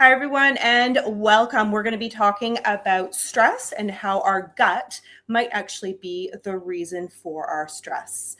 Hi, everyone, and welcome. We're going to be talking about stress and how our gut might actually be the reason for our stress.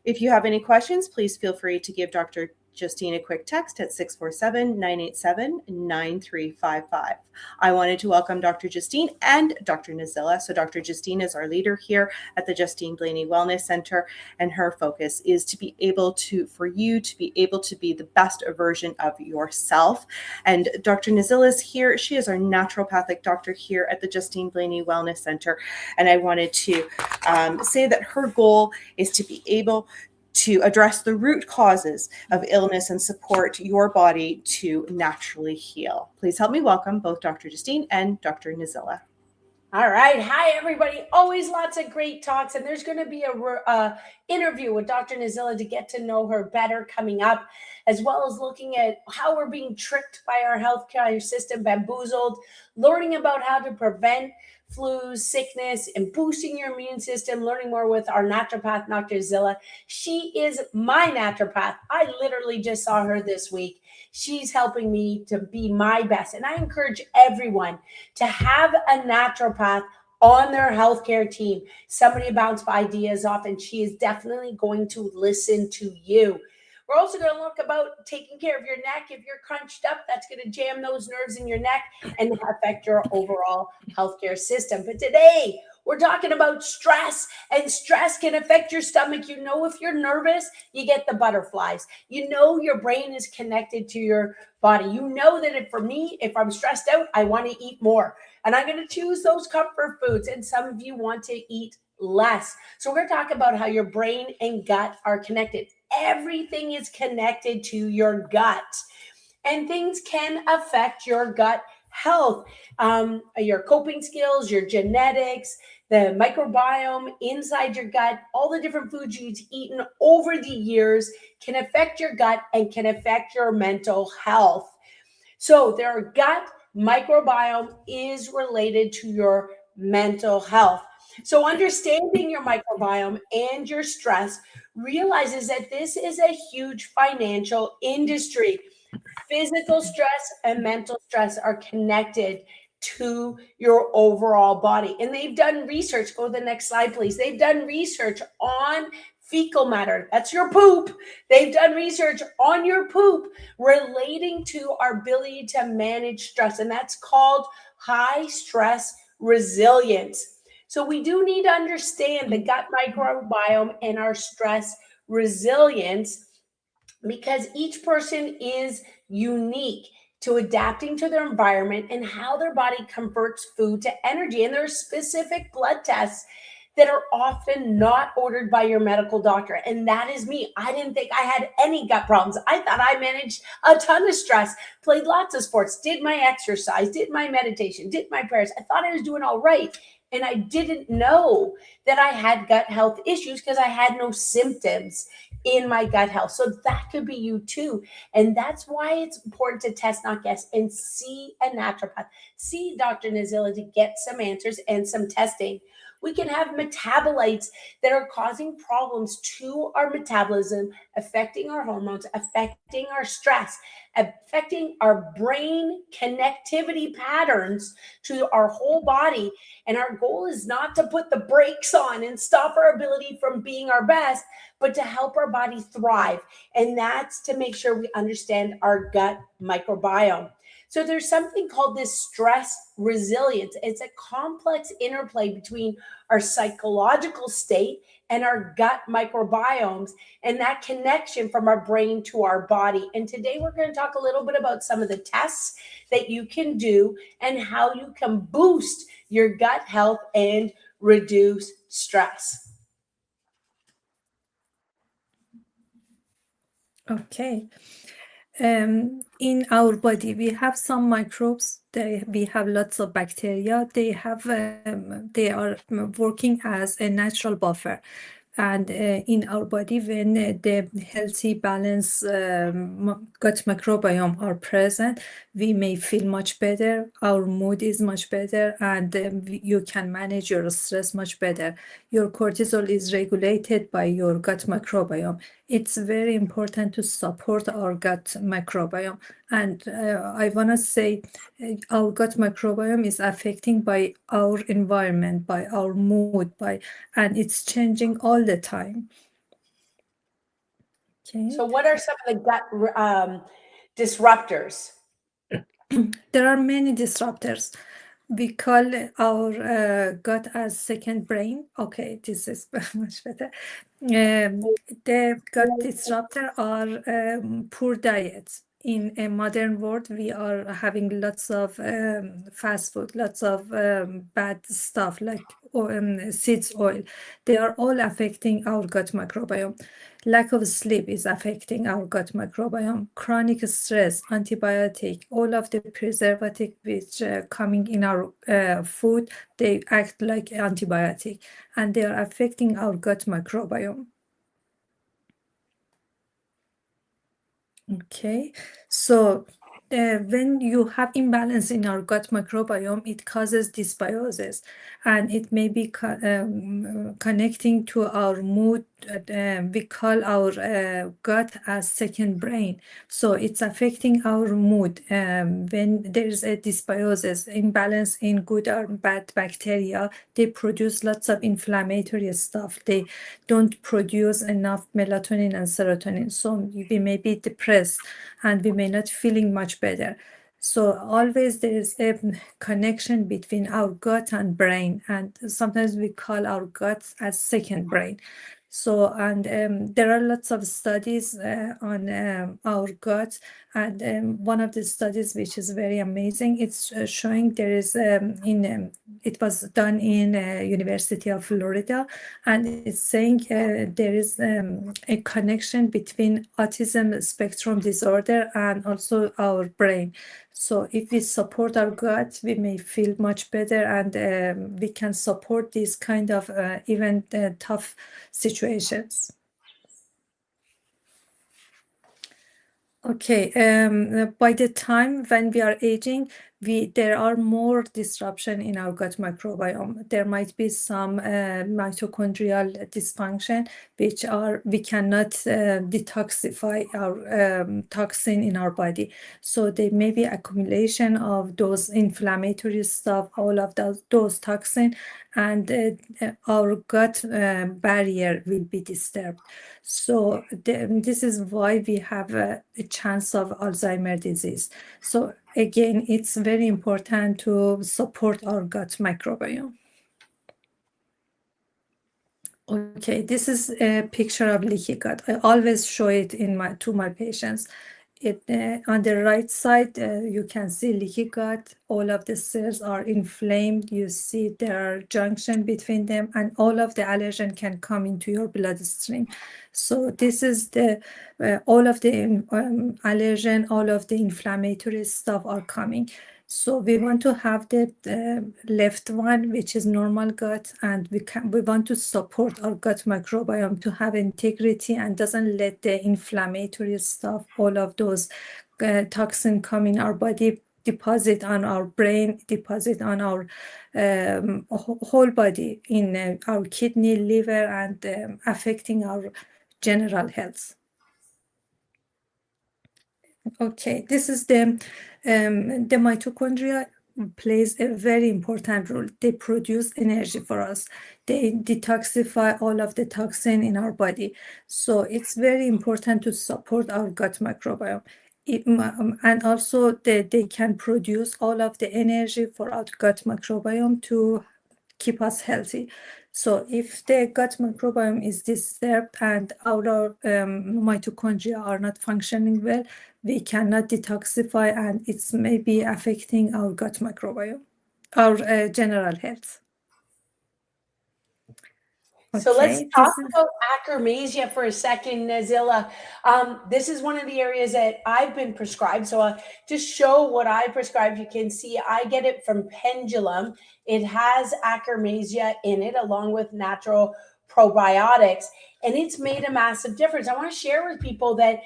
If you have any questions, please feel free to give Dr. Justine a quick text at 647-987-9355. I wanted to welcome Dr. Justine and Dr. Nazila. So Dr. Justine is our leader here at the Justine Blainey Wellness Center, and her focus is to be able to, for you to be able to be the best version of yourself. And Dr. Nazila is here. She is our naturopathic doctor here at the Justine Blainey Wellness Center. And I wanted to say that her goal is to be able to address the root causes of illness and support your body to naturally heal. Please help me welcome both Dr. Justine and Dr. Nazila. All right. Hi, everybody. Always lots of great talks. And there's going to be a interview with Dr. Nazila to get to know her better coming up, as well as looking at how we're being tricked by our healthcare system, bamboozled, learning about how to prevent flu, sickness, and boosting your immune system, learning more with our naturopath, Dr. Nazila. She is my naturopath. I literally just saw her this week. She's helping me to be my best. And I encourage everyone to have a naturopath on their healthcare team, somebody to bounce ideas off, and she is definitely going to listen to you. We're also going to look about taking care of your neck. If you're crunched up, that's going to jam those nerves in your neck and affect your overall healthcare system. But today, we're talking about stress, and stress can affect your stomach. You know, if you're nervous, you get the butterflies. You know, your brain is connected to your body. You know that for me, if I'm stressed out, I want to eat more. And I'm going to choose those comfort foods. And some of you want to eat less. So we're going to talk about how your brain and gut are connected. Everything is connected to your gut, and things can affect your gut health, your coping skills, your genetics, the microbiome inside your gut, all the different foods you've eaten over the years can affect your gut and can affect your mental health. So their gut microbiome is related to your mental health. So understanding your microbiome and your stress realizes that this is a huge financial industry. Physical stress and mental stress are connected to your overall body. And they've done research. Go to the next slide, please. They've done research on fecal matter. That's your poop. They've done research on your poop relating to our ability to manage stress. And that's called high stress resilience. So we do need to understand the gut microbiome and our stress resilience, because each person is unique to adapting to their environment and how their body converts food to energy. And there are specific blood tests that are often not ordered by your medical doctor. And that is me. I didn't think I had any gut problems. I thought I managed a ton of stress, played lots of sports, did my exercise, did my meditation, did my prayers. I thought I was doing all right. And I didn't know that I had gut health issues because I had no symptoms in my gut health. So that could be you too. And that's why it's important to test, not guess, and see a naturopath, see Dr. Nazila to get some answers and some testing. We can have metabolites that are causing problems to our metabolism, affecting our hormones, affecting our stress, affecting our brain connectivity patterns to our whole body. And our goal is not to put the brakes on and stop our ability from being our best, but to help our body thrive. And that's to make sure we understand our gut microbiome. So there's something called this stress resilience. It's a complex interplay between our psychological state and our gut microbiomes, and that connection from our brain to our body. And today we're going to talk a little bit about some of the tests that you can do and how you can boost your gut health and reduce stress. Okay. In our body, we have some microbes. We have lots of bacteria. They are working as a natural buffer. And in our body, when the healthy, balanced gut microbiome are present, we may feel much better. Our mood is much better, and you can manage your stress much better. Your cortisol is regulated by your gut microbiome. it's very important to support our gut microbiome. And I want to say our gut microbiome is affecting by our environment, by our mood, and it's changing all the time. Okay. So what are some of the gut disruptors? There are many disruptors. We call our gut as second brain. Okay, this is much better. The gut disruptor are poor diets. In a modern world, we are having lots of fast food, lots of bad stuff like seeds oil. They are all affecting our gut microbiome. Lack of sleep is affecting our gut microbiome. Chronic stress, antibiotic, all of the preservative which coming in our food, they act like antibiotic, and they are affecting our gut microbiome. Okay, so when you have imbalance in our gut microbiome, it causes dysbiosis, and it may be connecting to our mood. We call our gut as second brain. So it's affecting our mood. When there's a dysbiosis, imbalance in good or bad bacteria, they produce lots of inflammatory stuff. They don't produce enough melatonin and serotonin. So we may be depressed and we may not feeling much better. So always there is a connection between our gut and brain, and sometimes we call our gut as second brain. So, and there are lots of studies on our gut, and one of the studies which is very amazing, it's showing there is it was done in University of Florida, and it's saying there is a connection between autism spectrum disorder and also our brain. So if we support our gut, we may feel much better, and we can support these kind of even tough situations. Okay, by the time when we are aging, there are more disruption in our gut microbiome. There might be some mitochondrial dysfunction, which we cannot detoxify our toxin in our body. So there may be accumulation of those inflammatory stuff, all of those toxin, and our gut barrier will be disturbed. So this is why we have a chance of Alzheimer's disease. So again, it's very important to support our gut microbiome. Okay, this is a picture of leaky gut. I always show it to my patients. On the right side, you can see leaky gut. All of the cells are inflamed. You see there are junction between them, and all of the allergen can come into your bloodstream. So this is all of the allergen, all of the inflammatory stuff are coming. So we want to have the left one, which is normal gut, and we want to support our gut microbiome to have integrity and doesn't let the inflammatory stuff, all of those toxin come in our body, deposit on our brain, deposit on our whole body, in our kidney, liver, and affecting our general health. Okay, this is the mitochondria plays a very important role. They produce energy for us. They detoxify all of the toxin in our body. So it's very important to support our gut microbiome. And also they can produce all of the energy for our gut microbiome to keep us healthy. So if the gut microbiome is disturbed and our mitochondria are not functioning well, we cannot detoxify, and it's maybe affecting our gut microbiome, our general health. So let's Okay, talk about achromasia for a second, Nazila. This is one of the areas that I've been prescribed. So just show what I prescribe. You can see I get it from Pendulum. It has achromasia in it, along with natural probiotics, and it's made a massive difference. I want to share with people that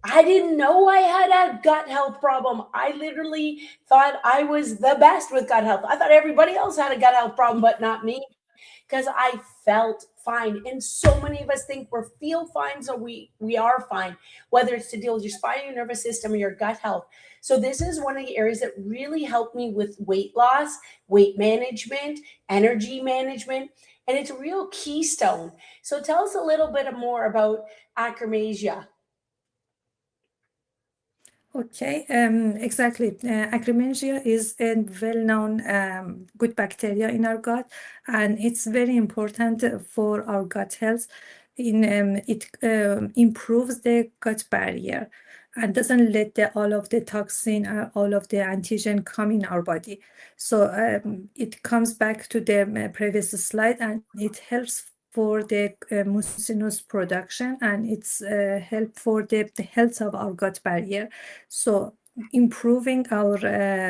I didn't know I had a gut health problem. I literally thought I was the best with gut health. I thought everybody else had a gut health problem, but not me, because I felt fine. And so many of us think we're feel fine, so we are fine, whether it's to deal with your spine, your nervous system, or your gut health. So this is one of the areas that really helped me with weight loss, weight management, energy management, and it's a real keystone. So tell us a little bit more about achromasia. Okay, exactly. Akkermansia is a well-known good bacteria in our gut, and it's very important for our gut health. It improves the gut barrier and doesn't let all of the toxin, all of the antigen come in our body. So it comes back to the previous slide, and it helps for the mucinous production, and it's help for the health of our gut barrier. So improving our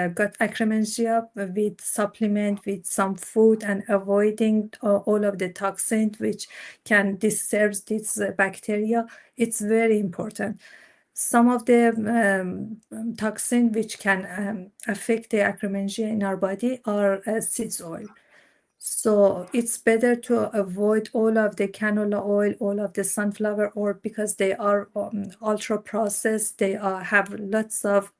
gut akkermansia with supplement, with some food, and avoiding all of the toxins which can disturb this bacteria, it's very important. Some of the toxin which can affect the akkermansia in our body are seed oil. So it's better to avoid all of the canola oil, all of the sunflower oil, because they are ultra processed. They have lots of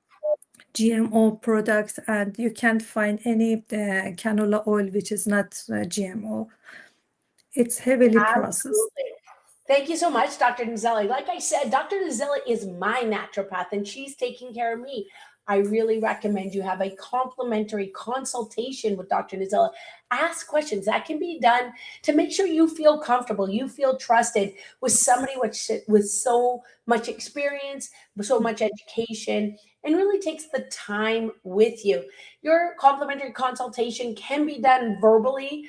GMO products, and you can't find any canola oil which is not GMO. It's heavily processed. Absolutely. Thank you so much, Dr. Nazila. Like I said, Dr. Nazila is my naturopath and she's taking care of me. I really recommend you have a complimentary consultation with Dr. Nazila. Ask questions. That can be done to make sure you feel comfortable, you feel trusted with somebody with so much experience, so much education, and really takes the time with you. Your complimentary consultation can be done verbally,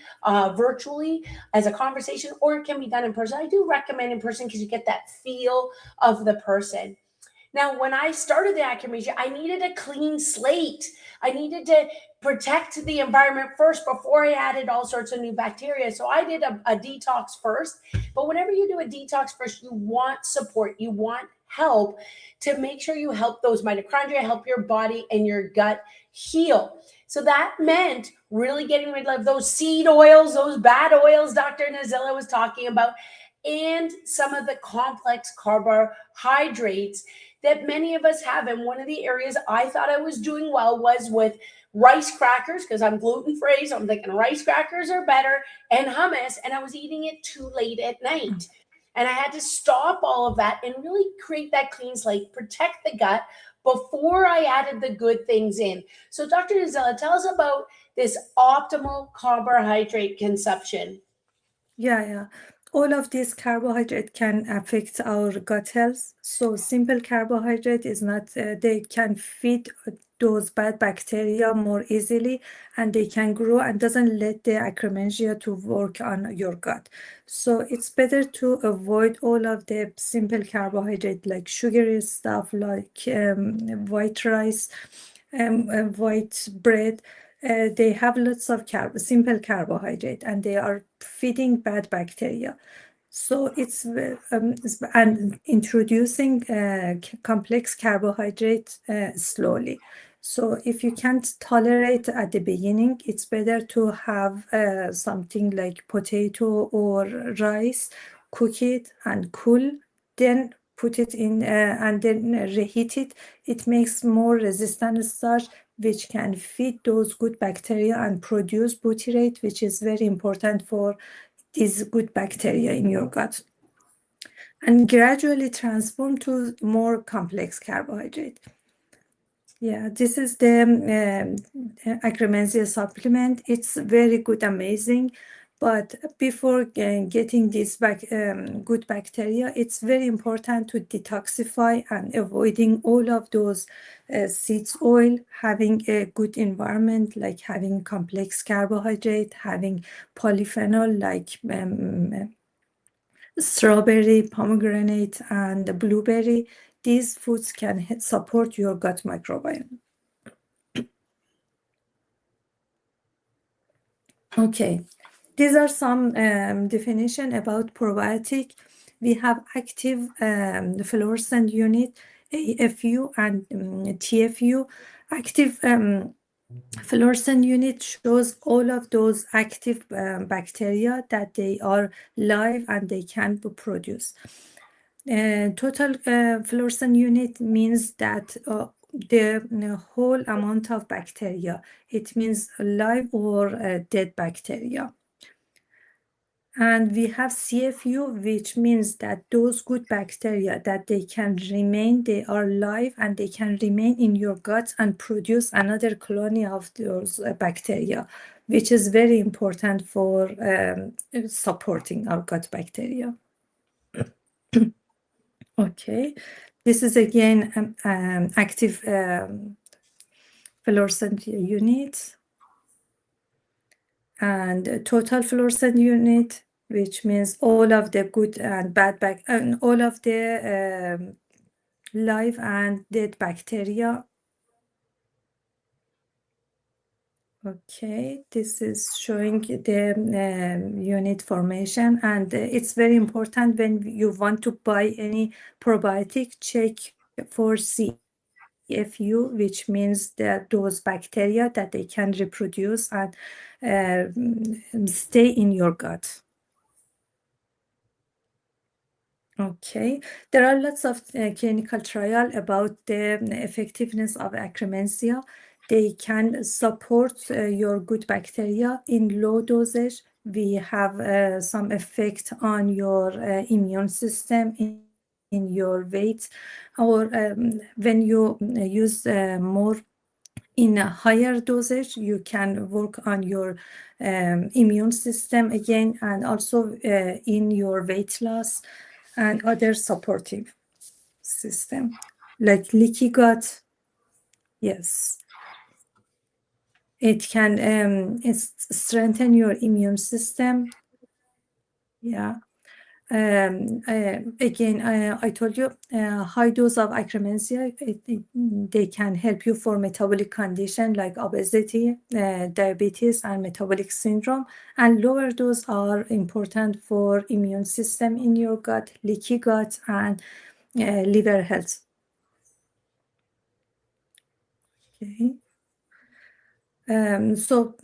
virtually, as a conversation, or it can be done in person. I do recommend in person because you get that feel of the person. Now, when I started the achromasia, I needed a clean slate. I needed to protect the environment first before I added all sorts of new bacteria. So I did a detox first. But whenever you do a detox first, you want support, you want help to make sure you help those mitochondria, help your body and your gut heal. So that meant really getting rid of those seed oils, those bad oils Dr. Nazila was talking about, and some of the complex carbohydrates that many of us have. And one of the areas I thought I was doing well was with rice crackers, because I'm gluten free. So I'm thinking rice crackers are better, and hummus. And I was eating it too late at night. And I had to stop all of that and really create that clean slate, protect the gut before I added the good things in. So, Dr. Nazila, tell us about this optimal carbohydrate consumption. Yeah. All of these carbohydrate can affect our gut health. So simple carbohydrate is not, they can feed those bad bacteria more easily, and they can grow and doesn't let the akkermansia to work on your gut. So it's better to avoid all of the simple carbohydrate like sugary stuff, like white rice, white bread. They have lots of simple carbohydrate, and they are feeding bad bacteria. So it's and introducing complex carbohydrate slowly. So if you can't tolerate at the beginning, it's better to have something like potato or rice, cook it and cool, then put it in and then reheat it. It makes more resistant starch, which can feed those good bacteria and produce butyrate, which is very important for these good bacteria in your gut, and gradually transform to more complex carbohydrate. Yeah, this is the akkermansia supplement. It's very good, amazing. But before getting this good bacteria, it's very important to detoxify and avoiding all of those seeds oil, having a good environment, like having complex carbohydrate, having polyphenol like strawberry, pomegranate, and blueberry. These foods can support your gut microbiome. Okay, these are some definition about probiotic. We have active fluorescent unit, AFU and TFU. Active fluorescent unit shows all of those active bacteria that they are live and they can produce. Total fluorescent unit means that the whole amount of bacteria. It means live or dead bacteria. And we have CFU, which means that those good bacteria that they can remain, they are live and they can remain in your gut and produce another colony of those bacteria, which is very important for supporting our gut bacteria. Okay, this is again active fluorescent unit, and total fluorescent unit, which means all of the good and bad and all of the live and dead bacteria. Okay, this is showing the unit formation, and it's very important when you want to buy any probiotic, check for CFU, which means that those bacteria that they can reproduce and stay in your gut. Okay, there are lots of clinical trial about the effectiveness of Akkermansia. They can support your good bacteria in low dosage. We have some effect on your immune system in your weight, or when you use more in a higher dosage, you can work on your immune system again, and also in your weight loss and other supportive system, like leaky gut. Yes, it can strengthen your immune system. Yeah. Again, I told you, high dose of Akkermansia, they can help you for metabolic condition like obesity, diabetes, and metabolic syndrome. And lower dose are important for immune system in your gut, leaky gut, and liver health. Okay. So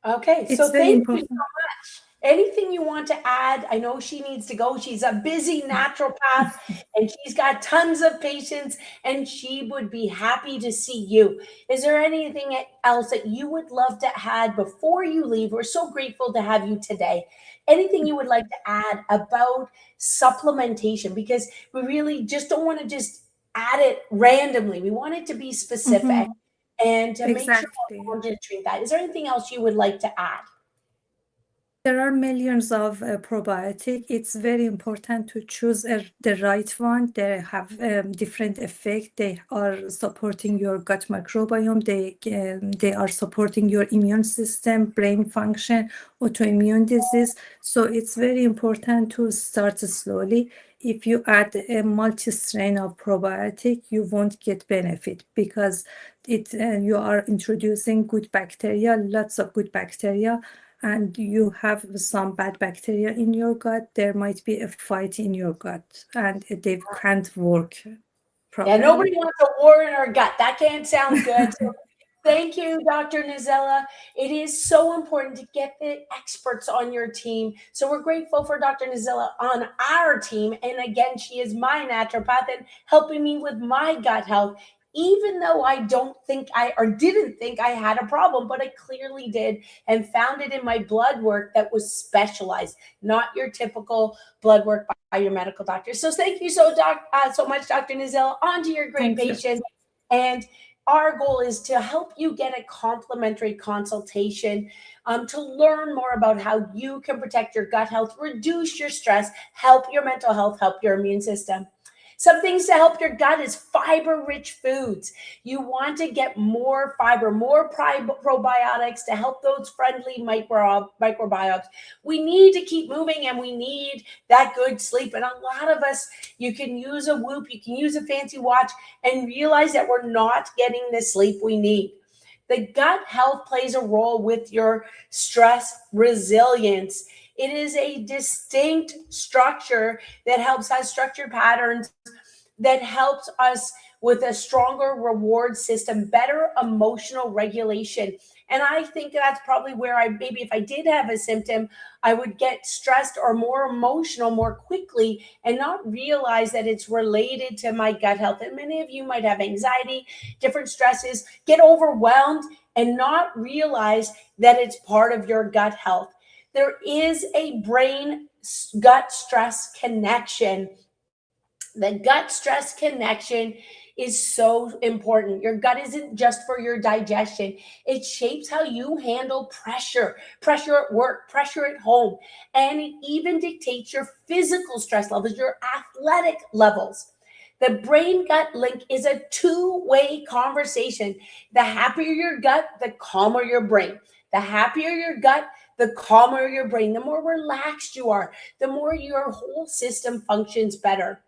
Okay, it's so very thank you so important. much. Anything you want to add? I know she needs to go. She's a busy naturopath and she's got tons of patients, and she would be happy to see you. Is there anything else that you would love to add before you leave? We're so grateful to have you today. Anything you would like to add about supplementation? Because we really just don't want to just add it randomly. We want it to be specific Mhm. and to make sure Exactly. we're monitoring that. Is there anything else you would like to add? There are millions of probiotic. It's very important to choose the right one. They have different effect. They are supporting your gut microbiome. They are supporting your immune system, brain function, autoimmune disease. So it's very important to start slowly. If you add a multi-strain of probiotic, you won't get benefit, because you are introducing good bacteria, lots of good bacteria, and you have some bad bacteria in your gut. There might be a fight in your gut and they can't work Yeah, nobody properly. wants a war in our gut. That can't sound good. So thank you, Dr. Nazila. It is so important to get the experts on your team. So we're grateful for Dr. Nazila on our team. And again, she is my naturopath and helping me with my gut health, even though I don't think I or didn't think I had a problem, but I clearly did, and found it in my blood work that was specialized, not your typical blood work by your medical doctor. So thank you so much, Dr. Nazila. On to your great Thank you. patients. And our goal is to help you get a complimentary consultation to learn more about how you can protect your gut health, reduce your stress, help your mental health, help your immune system. Some things to help your gut is fiber-rich foods. You want to get more fiber, more probiotics to help those friendly microbiomes. We need to keep moving, and we need that good sleep. And a lot of us, you can use a Whoop, you can use a fancy watch, and realize that we're not getting the sleep we need. The gut health plays a role with your stress resilience. It is a distinct structure that helps us structured patterns, that helps us with a stronger reward system, better emotional regulation. And I think that's probably where maybe if I did have a symptom, I would get stressed or more emotional more quickly and not realize that it's related to my gut health. And many of you might have anxiety, different stresses, get overwhelmed and not realize that it's part of your gut health. There is a brain gut stress connection. The gut stress connection is so important. Your gut isn't just for your digestion. It shapes how you handle pressure at work, pressure at home, and it even dictates your physical stress levels, your athletic levels. The brain gut link is a two-way conversation. The happier your gut, the calmer your brain. The happier your gut, the calmer your brain. The more relaxed you are, the more your whole system functions better.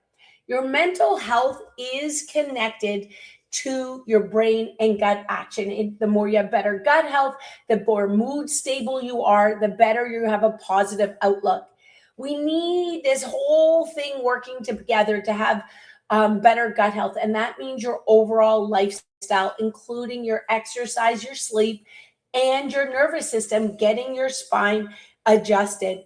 Your mental health is connected to your brain and gut action. The more you have better gut health, the more mood stable you are, the better you have a positive outlook. We need this whole thing working together to have better gut health. And that means your overall lifestyle, including your exercise, your sleep, and your nervous system, getting your spine adjusted.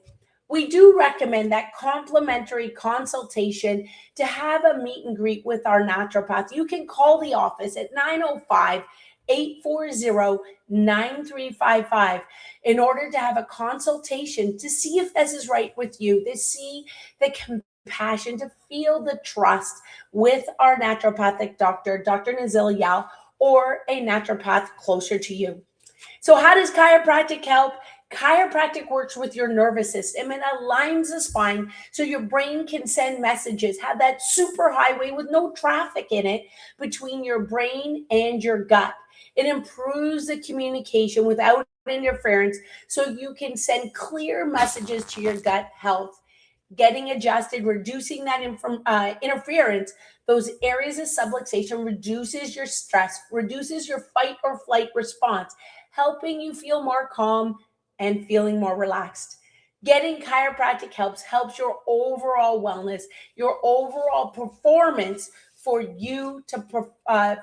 We do recommend that complimentary consultation to have a meet and greet with our naturopath. You can call the office at 905-840-9355 in order to have a consultation to see if this is right with you, to see the compassion, to feel the trust with our naturopathic doctor, Dr. Nazila Yal, or a naturopath closer to you. So how does chiropractic help? Chiropractic works with your nervous system and aligns the spine so your brain can send messages, have that super highway with no traffic in it between your brain and your gut. It improves the communication without interference so you can send clear messages to your gut health. Getting adjusted, reducing that interference, those areas of subluxation reduces your stress, reduces your fight or flight response, helping you feel more calm and feeling more relaxed. Getting chiropractic helps your overall wellness, your overall performance for you to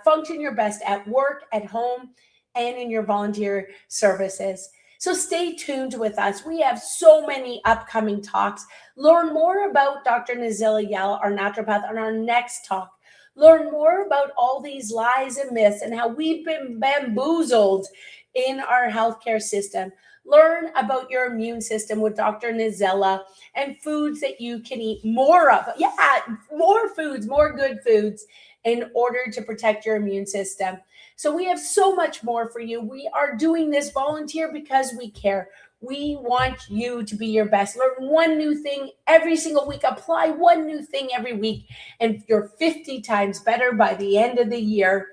function your best at work, at home, and in your volunteer services. So stay tuned with us. We have so many upcoming talks. Learn more about Dr. Nazila Yal, our naturopath, on our next talk. Learn more about all these lies and myths and how we've been bamboozled in our healthcare system. Learn about your immune system with Dr. Nazila and foods that you can eat more of. Yeah, more foods, more good foods in order to protect your immune system. So we have so much more for you. We are doing this volunteer because we care. We want you to be your best. Learn one new thing every single week. Apply one new thing every week, and you're 50 times better by the end of the year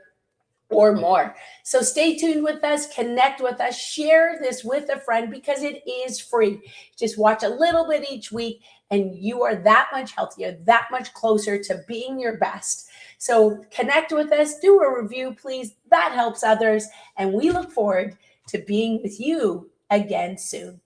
or more. So stay tuned with us, connect with us, share this with a friend because it is free. Just watch a little bit each week and you are that much healthier, that much closer to being your best. So connect with us, do a review, please. That helps others. And we look forward to being with you again soon.